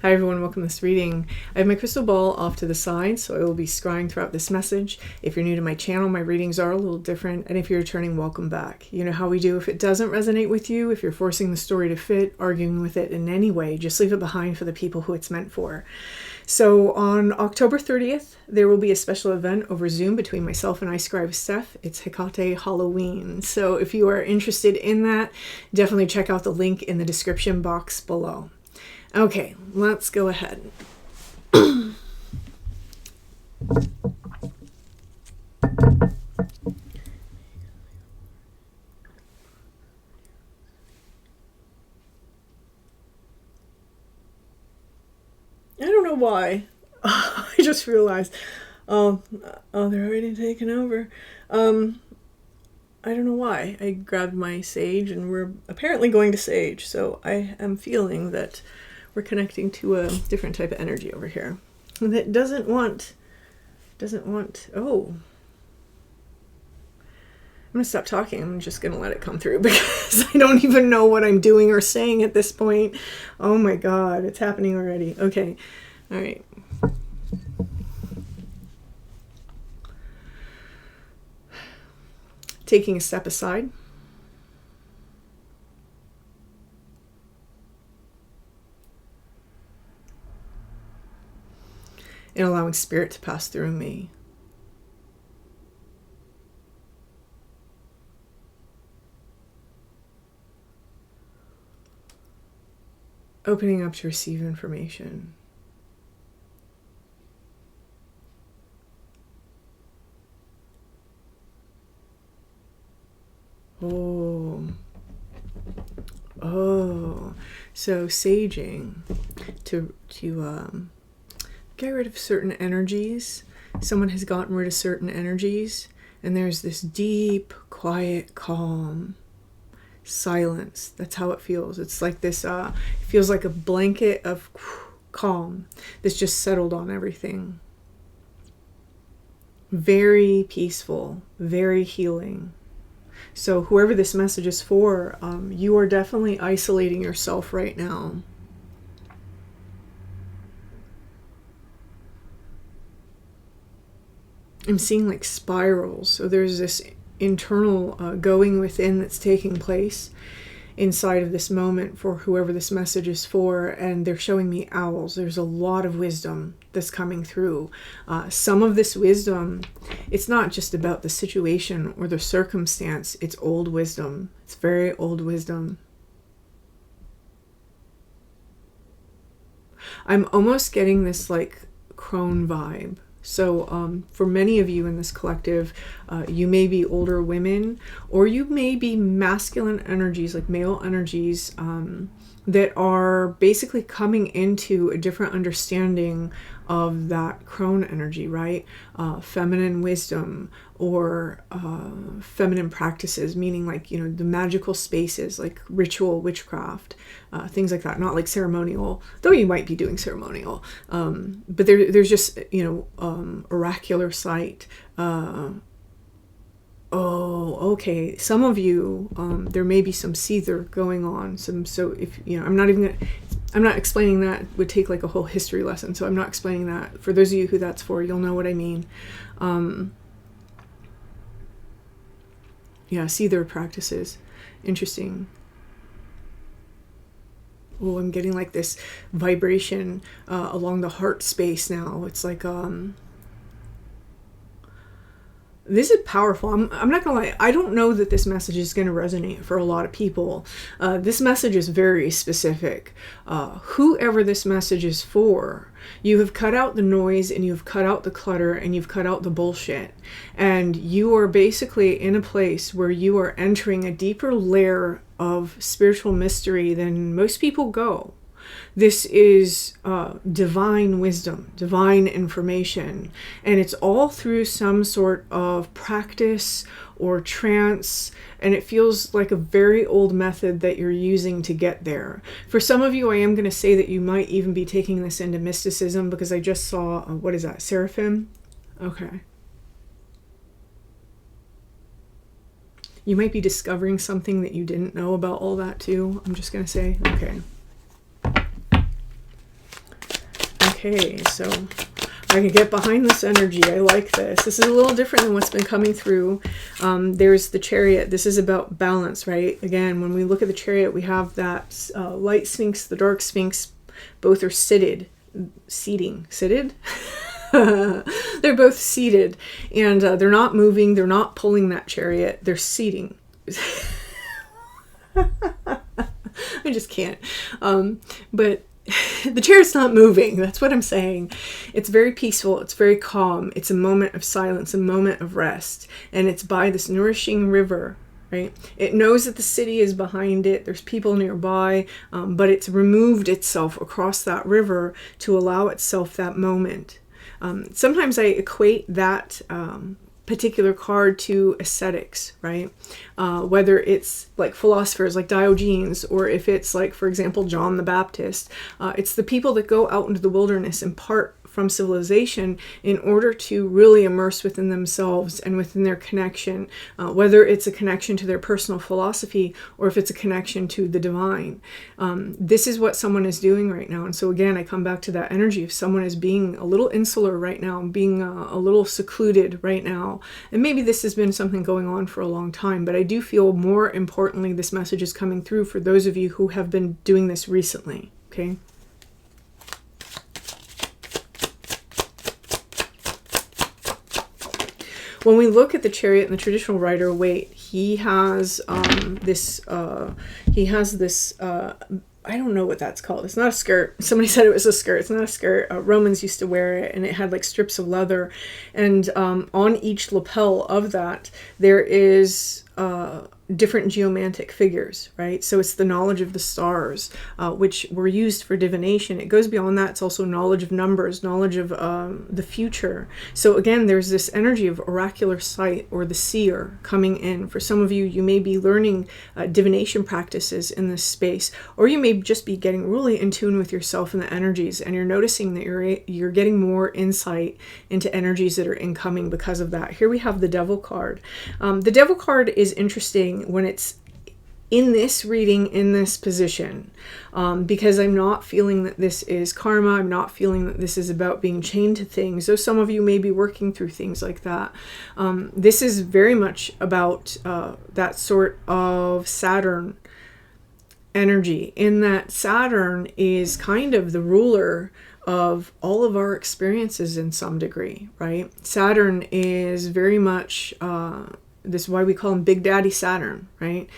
Hi everyone, welcome to this reading. I have my crystal ball off to the side, so I will be scrying throughout this message. If you're new to my channel, my readings are a little different, and if you're returning, welcome back. You know how we do. If it doesn't resonate with you, if you're forcing the story to fit, arguing with it in any way, just leave it behind for the people who it's meant for. So on October 30th, there will be a special event over Zoom between myself and iScry with Steph. It's HEKATE Halloween. So if you are interested in that, definitely check out the link in the description box below. Okay, let's go ahead. I don't know why. I just realized. Oh, they're already taken over. I don't know why. I grabbed my sage and we're apparently going to sage. So I am feeling that we're connecting to a different type of energy over here that doesn't want, oh. I'm going to stop talking. I'm just going to let it come through because I don't even know what I'm doing or saying at this point. Oh my God, it's happening already. Okay. All right. Taking a step aside. And allowing spirit to pass through me. Opening up to receive information. Oh, so saging to get rid of certain energies. Someone has gotten rid of certain energies, and there's this deep, quiet, calm silence. That's how it feels. It's like this, it feels like a blanket of calm that's just settled on everything. Very peaceful, very healing. So whoever this message is for, you are definitely isolating yourself right now. I'm seeing like spirals. So there's this internal going within that's taking place inside of this moment for whoever this message is for, and they're showing me owls. There's a lot of wisdom that's coming through. Some of this wisdom, it's not just about the situation or the circumstance. It's old wisdom. It's very old wisdom. I'm almost getting this like crone vibe. So for many of you in this collective, you may be older women, or you may be masculine energies, like male energies, that are basically coming into a different understanding of that crone energy, right? Feminine wisdom or feminine practices, meaning like, you know, the magical spaces, like ritual witchcraft, things like that. Not like ceremonial, though you might be doing ceremonial, but there's just, you know, oracular sight. Oh, okay. Some of you, there may be some seether going on. So if, you know, I'm not explaining that. It would take like a whole history lesson. So I'm not explaining that. For those of you who that's for, you'll know what I mean. Yeah, seether practices. Interesting. Oh, I'm getting like this vibration along the heart space now. It's like, this is powerful. I'm not gonna lie. I don't know that this message is going to resonate for a lot of people. This message is very specific. Whoever this message is for, you have cut out the noise and you've cut out the clutter and you've cut out the bullshit. And you are basically in a place where you are entering a deeper layer of spiritual mystery than most people go. This is divine wisdom, divine information, and it's all through some sort of practice or trance, and it feels like a very old method that you're using to get there. For some of you, I am going to say that you might even be taking this into mysticism, because I just saw, what is that, seraphim? Okay. You might be discovering something that you didn't know about all that too. I'm just going to say, okay. Okay, so I can get behind this energy. I like this. This is a little different than what's been coming through. There's the Chariot. This is about balance, right? Again, when we look at the Chariot, we have that light Sphinx, the dark Sphinx. Both are seated. They're both seated, and they're not moving. They're not pulling that Chariot. They're seating. I just can't. But the Chariot's not moving. That's what I'm saying. It's very peaceful. It's very calm. It's a moment of silence, a moment of rest. And it's by this nourishing river, right? It knows that the city is behind it. There's people nearby, but it's removed itself across that river to allow itself that moment. Sometimes I equate that particular card to ascetics, right? Whether it's like philosophers like Diogenes, or if it's like, for example, John the Baptist. It's the people that go out into the wilderness and part from civilization in order to really immerse within themselves and within their connection, whether it's a connection to their personal philosophy or if it's a connection to the divine. This is what someone is doing right now. And so again, I come back to that energy of someone is being a little insular right now, being a little secluded right now. And maybe this has been something going on for a long time, but I do feel more importantly, this message is coming through for those of you who have been doing this recently, okay? When we look at the Chariot and the traditional Rider Waite, he has this, I don't know what that's called. It's not a skirt. Somebody said it was a skirt. It's not a skirt. Romans used to wear it, and it had like strips of leather. And on each lapel of that, there is different geomantic figures, right? So it's the knowledge of the stars, which were used for divination. It goes beyond that. It's also knowledge of numbers, knowledge of the future. So again, there's this energy of oracular sight or the seer coming in. For some of you, you may be learning divination practices in this space, or you may just be getting really in tune with yourself and the energies, and you're noticing that you're getting more insight into energies that are incoming because of that. Here we have the Devil card. The Devil card is interesting when it's in this reading, in this position, because I'm not feeling that this is karma. I'm not feeling that this is about being chained to things, though some of you may be working through things like that. This is very much about that sort of Saturn energy, in that Saturn is kind of the ruler of all of our experiences in some degree, right? Saturn is very much this is why we call him Big Daddy Saturn, right?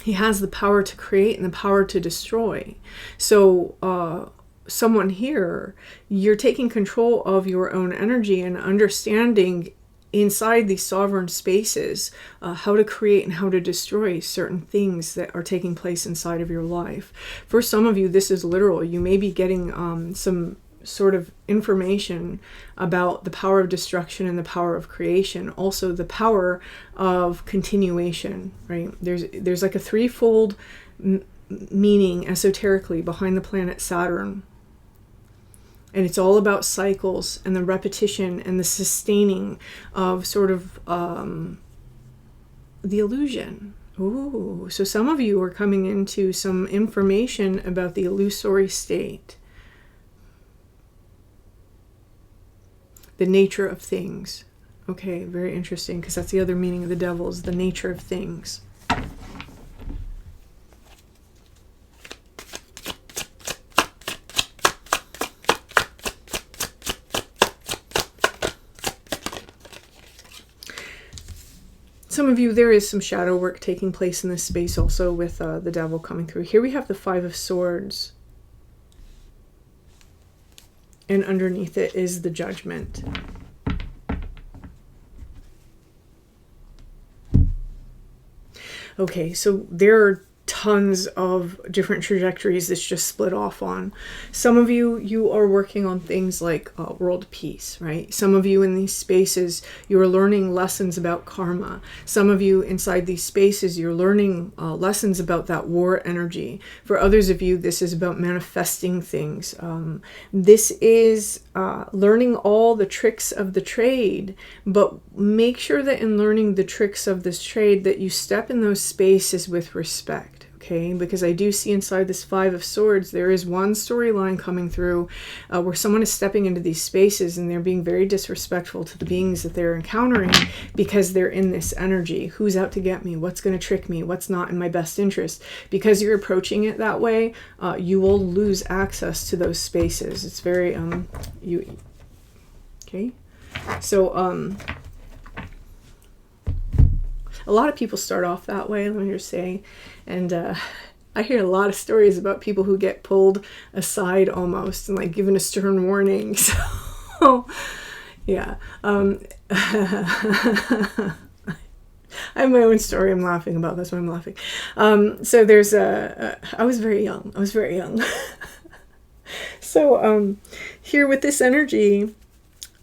He has the power to create and the power to destroy. So someone here, you're taking control of your own energy and understanding inside these sovereign spaces how to create and how to destroy certain things that are taking place inside of your life. For some of you, this is literal. You may be getting some sort of information about the power of destruction and the power of creation, also the power of continuation, right? There's like a threefold meaning esoterically behind the planet Saturn, and it's all about cycles and the repetition and the sustaining of sort of the illusion. Ooh, so some of you are coming into some information about the illusory state. The nature of things. Okay, very interesting, because that's the other meaning of the Devil, is the nature of things. Some of you, there is some shadow work taking place in this space also with the Devil coming through. Here we have the Five of Swords. And underneath it is the Judgment. Okay, so there are tons of different trajectories this just split off on. Some of you are working on things like world peace, right? Some of you in these spaces, you are learning lessons about karma. Some of you inside these spaces, you're learning lessons about that war energy. For others of you, this is about manifesting things. This is learning all the tricks of the trade, but make sure that in learning the tricks of this trade that you step in those spaces with respect. okay? Because I do see inside this Five of Swords, there is one storyline coming through where someone is stepping into these spaces and they're being very disrespectful to the beings that they're encountering because they're in this energy. Who's out to get me? What's going to trick me? What's not in my best interest? Because you're approaching it that way, you will lose access to those spaces. It's very, okay? So, a lot of people start off that way, let me just say, and I hear a lot of stories about people who get pulled aside almost and like given a stern warning. So, yeah. I have my own story I'm laughing about. That's why I'm laughing. So there's I was very young. So here with this energy,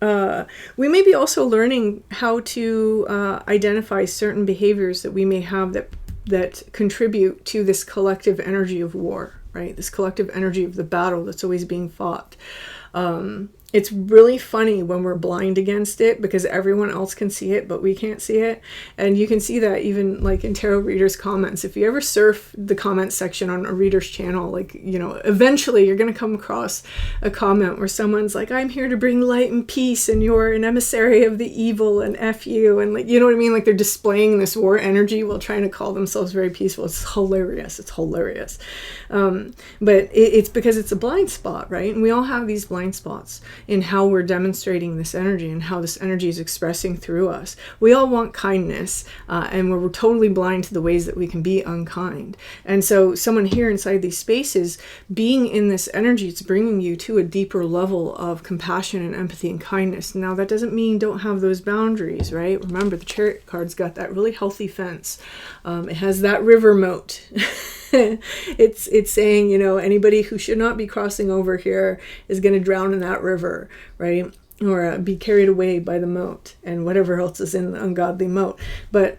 we may be also learning how to identify certain behaviors that we may have that contribute to this collective energy of war, right? This collective energy of the battle that's always being fought. It's really funny when we're blind against it because everyone else can see it, but we can't see it. And you can see that even like in tarot readers' comments. If you ever surf the comment section on a reader's channel, like, you know, eventually you're going to come across a comment where someone's like, I'm here to bring light and peace and you're an emissary of the evil and F you. And like, you know what I mean? Like they're displaying this war energy while trying to call themselves very peaceful. It's hilarious. But it's because it's a blind spot, right? And we all have these blind spots in how we're demonstrating this energy and how this energy is expressing through us. We all want kindness, and we're totally blind to the ways that we can be unkind. And so someone here inside these spaces, being in this energy, it's bringing you to a deeper level of compassion and empathy and kindness. Now, that doesn't mean don't have those boundaries, right? Remember, the Chariot card's got that really healthy fence. It has that river moat. It's saying, you know, anybody who should not be crossing over here is going to drown in that river, right? Or be carried away by the moat and whatever else is in the ungodly moat. But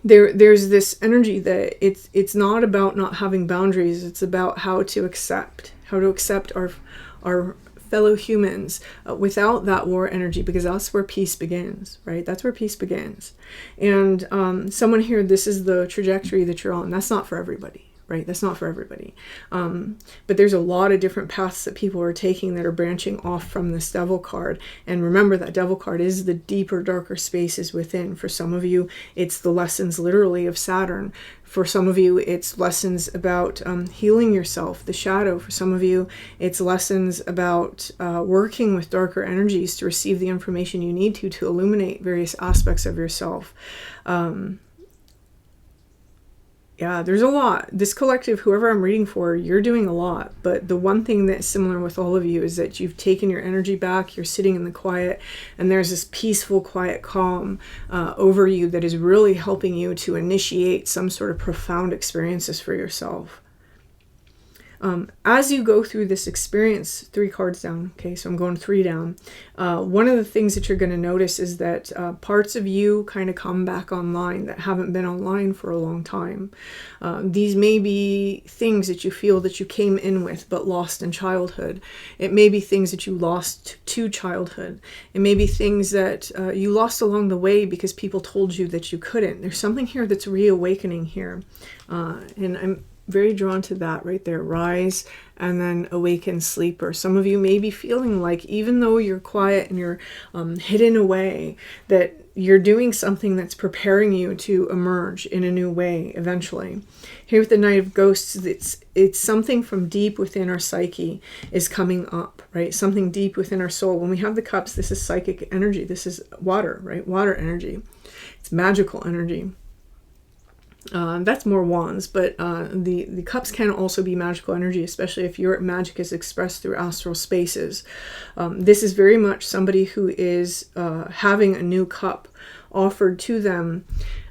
there's this energy that it's not about not having boundaries. It's about how to accept our fellow humans without that war energy, because that's where peace begins, right? That's where peace begins. And someone here, this is the trajectory that you're on. That's not for everybody, right? That's not for everybody. But there's a lot of different paths that people are taking that are branching off from this Devil card. And remember, that Devil card is the deeper, darker spaces within. For some of you, it's the lessons literally of Saturn. For some of you, it's lessons about healing yourself, the shadow. For some of you, it's lessons about working with darker energies to receive the information you need to illuminate various aspects of yourself. Yeah, there's a lot. This collective, whoever I'm reading for, you're doing a lot. But the one thing that's similar with all of you is that you've taken your energy back, you're sitting in the quiet, and there's this peaceful, quiet calm over you that is really helping you to initiate some sort of profound experiences for yourself. As you go through this experience, 3 cards down, okay, so I'm going 3 down. One of the things that you're going to notice is that parts of you kind of come back online that haven't been online for a long time. These may be things that you feel that you came in with but lost in childhood. It may be things that you lost to childhood. It may be things that you lost along the way because people told you that you couldn't. There's something here that's reawakening here. And I'm very drawn to that right there. Rise and then awaken, sleeper. Some of you may be feeling like, even though you're quiet and you're hidden away, that you're doing something that's preparing you to emerge in a new way eventually. Here with the Knight of Ghosts, it's something from deep within our psyche is coming up, right? Something deep within our soul. When we have the cups, this is psychic energy. This is water, right? Water energy. It's magical energy. That's more wands, but the cups can also be magical energy, especially if your magic is expressed through astral spaces. This is very much somebody who is having a new cup offered to them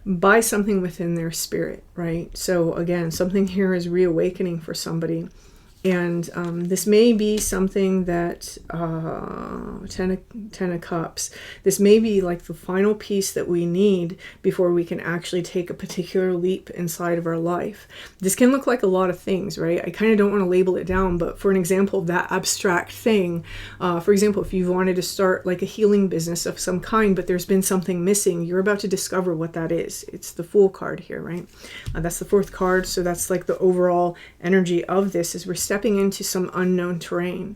by something within their spirit, right? So again, something here is reawakening for somebody. And this may be something that, Ten of Cups, this may be like the final piece that we need before we can actually take a particular leap inside of our life. This can look like a lot of things, right? I kind of don't want to label it down, but for an example of that abstract thing, for example, if you've wanted to start like a healing business of some kind, but there's been something missing, you're about to discover what that is. It's the Fool card here, right? That's the fourth card, so that's like the overall energy of this, is we're stepping into some unknown terrain.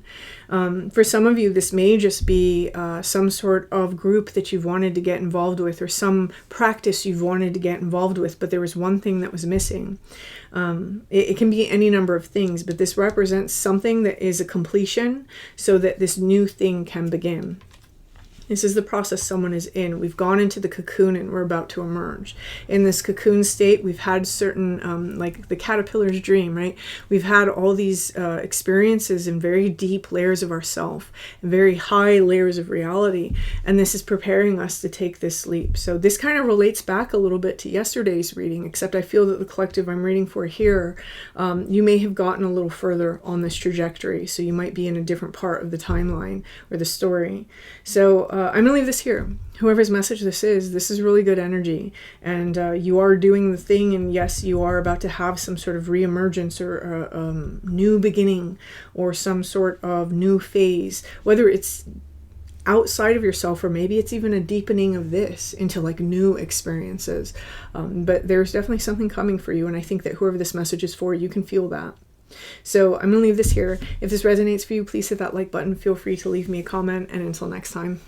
For some of you, this may just be some sort of group that you've wanted to get involved with, or some practice you've wanted to get involved with, but there was one thing that was missing. It can be any number of things, but this represents something that is a completion so that this new thing can begin. This is the process someone is in. We've gone into the cocoon and we're about to emerge. In this cocoon state, we've had certain, like the caterpillar's dream, right? We've had all these experiences in very deep layers of ourself, and very high layers of reality. And this is preparing us to take this leap. So this kind of relates back a little bit to yesterday's reading, except I feel that the collective I'm reading for here, you may have gotten a little further on this trajectory. So you might be in a different part of the timeline or the story. So I'm going to leave this here. Whoever's message this is really good energy. And you are doing the thing, and yes, you are about to have some sort of reemergence or new beginning or some sort of new phase, whether it's outside of yourself or maybe it's even a deepening of this into like new experiences. But there's definitely something coming for you, and I think that whoever this message is for, you can feel that. So I'm going to leave this here. If this resonates for you, please hit that like button. Feel free to leave me a comment, and until next time.